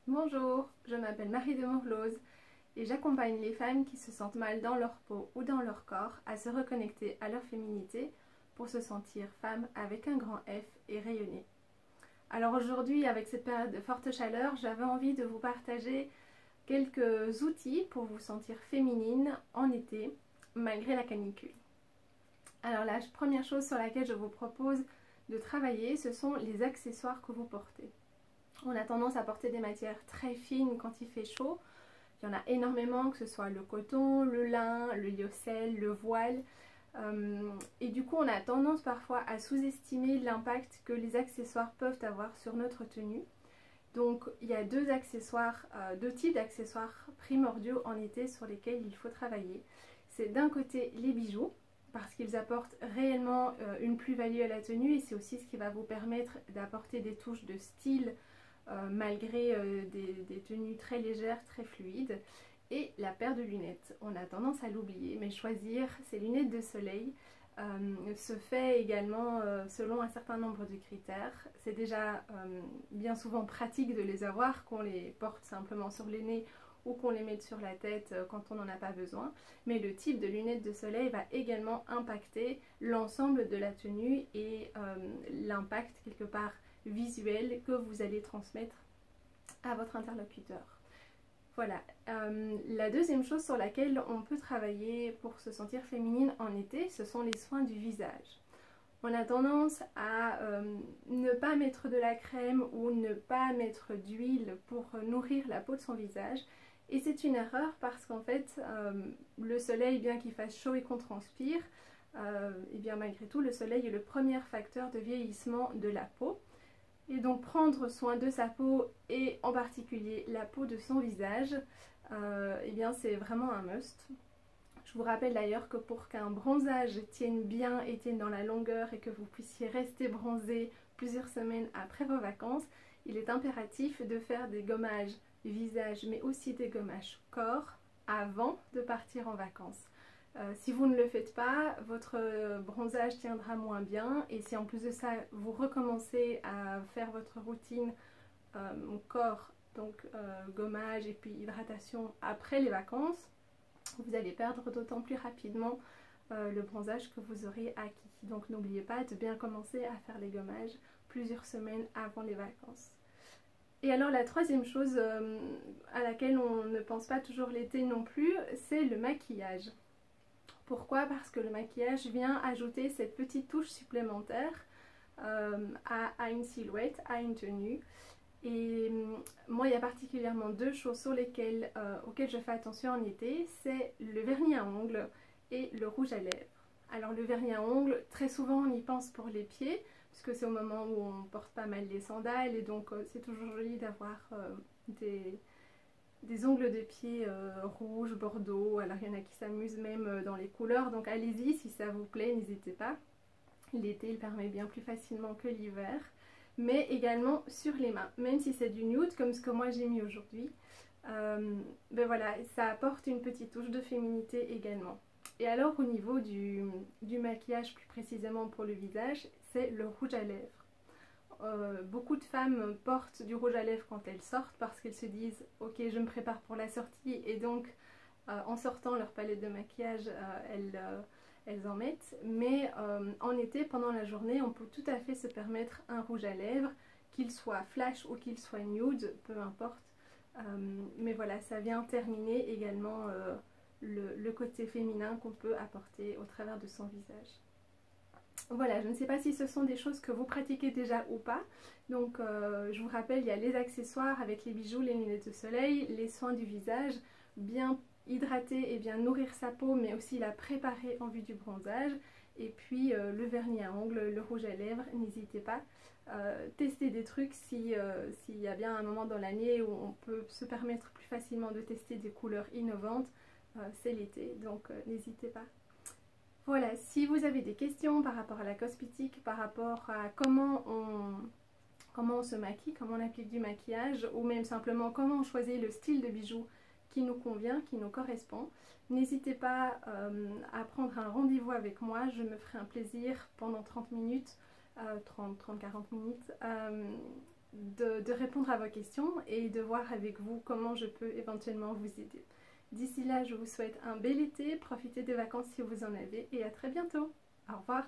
Bonjour, je m'appelle Marie de Morlose et j'accompagne les femmes qui se sentent mal dans leur peau ou dans leur corps à se reconnecter à leur féminité pour se sentir femme avec un grand F et rayonner. Alors aujourd'hui, avec cette période de forte chaleur, j'avais envie de vous partager quelques outils pour vous sentir féminine en été malgré la canicule. Alors la première chose sur laquelle je vous propose de travailler, ce sont les accessoires que vous portez. On a tendance à porter des matières très fines quand il fait chaud. Il y en a énormément, que ce soit le coton, le lin, le lyocell, le voile. Et du coup, on a tendance parfois à sous-estimer l'impact que les accessoires peuvent avoir sur notre tenue. Donc, il y a deux types d'accessoires primordiaux en été sur lesquels il faut travailler. C'est d'un côté les bijoux, parce qu'ils apportent réellement une plus-value à la tenue et c'est aussi ce qui va vous permettre d'apporter des touches de style malgré des tenues très légères, très fluides. Et la paire de lunettes, on a tendance à l'oublier, mais choisir ces lunettes de soleil se fait également selon un certain nombre de critères. C'est déjà bien souvent pratique de les avoir, qu'on les porte simplement sur les nez ou qu'on les mette sur la tête quand on n'en a pas besoin. Mais le type de lunettes de soleil va également impacter l'ensemble de la tenue et l'impact quelque part visuel que vous allez transmettre à votre interlocuteur. Voilà. La deuxième chose sur laquelle on peut travailler pour se sentir féminine en été, ce sont les soins du visage. On a tendance à ne pas mettre de la crème ou ne pas mettre d'huile pour nourrir la peau de son visage. Et c'est une erreur parce qu'en fait, le soleil, bien qu'il fasse chaud et qu'on transpire, et bien malgré tout, le soleil est le premier facteur de vieillissement de la peau. Et donc prendre soin de sa peau et en particulier la peau de son visage, eh bien c'est vraiment un must. Je vous rappelle d'ailleurs que pour qu'un bronzage tienne bien et tienne dans la longueur et que vous puissiez rester bronzé plusieurs semaines après vos vacances, il est impératif de faire des gommages visage mais aussi des gommages corps avant de partir en vacances. Si vous ne le faites pas, votre bronzage tiendra moins bien et si en plus de ça vous recommencez à faire votre routine corps, donc gommage et puis hydratation après les vacances, vous allez perdre d'autant plus rapidement le bronzage que vous aurez acquis. Donc n'oubliez pas de bien commencer à faire les gommages plusieurs semaines avant les vacances. Et alors la troisième chose à laquelle on ne pense pas toujours l'été non plus, c'est le maquillage. Pourquoi? Parce que le maquillage vient ajouter cette petite touche supplémentaire à une silhouette, à une tenue. Et moi, il y a particulièrement deux choses auxquelles je fais attention en été, c'est le vernis à ongles et le rouge à lèvres. Alors le vernis à ongles, très souvent on y pense pour les pieds, puisque c'est au moment où on porte pas mal les sandales et donc c'est toujours joli d'avoir des ongles de pied rouge, bordeaux. Alors il y en a qui s'amusent même dans les couleurs, donc allez-y si ça vous plaît, n'hésitez pas. L'été il permet bien plus facilement que l'hiver. Mais également sur les mains, même si c'est du nude comme ce que moi j'ai mis aujourd'hui. Ben voilà, ça apporte une petite touche de féminité également. Et alors au niveau du maquillage plus précisément pour le visage, c'est le rouge à lèvres. Beaucoup de femmes portent du rouge à lèvres quand elles sortent parce qu'elles se disent ok je me prépare pour la sortie et donc en sortant leur palette de maquillage elles en mettent, mais en été pendant la journée on peut tout à fait se permettre un rouge à lèvres, qu'il soit flash ou qu'il soit nude, peu importe, mais voilà, ça vient terminer également le côté féminin qu'on peut apporter au travers de son visage. Voilà, je ne sais pas si ce sont des choses que vous pratiquez déjà ou pas. Donc je vous rappelle, il y a les accessoires avec les bijoux, les lunettes de soleil, les soins du visage, bien hydrater et bien nourrir sa peau mais aussi la préparer en vue du bronzage. Et puis le vernis à ongles, le rouge à lèvres, n'hésitez pas. Tester des trucs s'il y a bien un moment dans l'année où on peut se permettre plus facilement de tester des couleurs innovantes, c'est l'été, donc n'hésitez pas. Voilà, si vous avez des questions par rapport à la cosmétique, par rapport à comment on se maquille, comment on applique du maquillage, ou même simplement comment on choisit le style de bijoux qui nous convient, qui nous correspond, n'hésitez pas à prendre un rendez-vous avec moi. Je me ferai un plaisir pendant 30 minutes, 30-40 minutes, de répondre à vos questions et de voir avec vous comment je peux éventuellement vous aider. D'ici là, je vous souhaite un bel été, profitez des vacances si vous en avez et à très bientôt. Au revoir.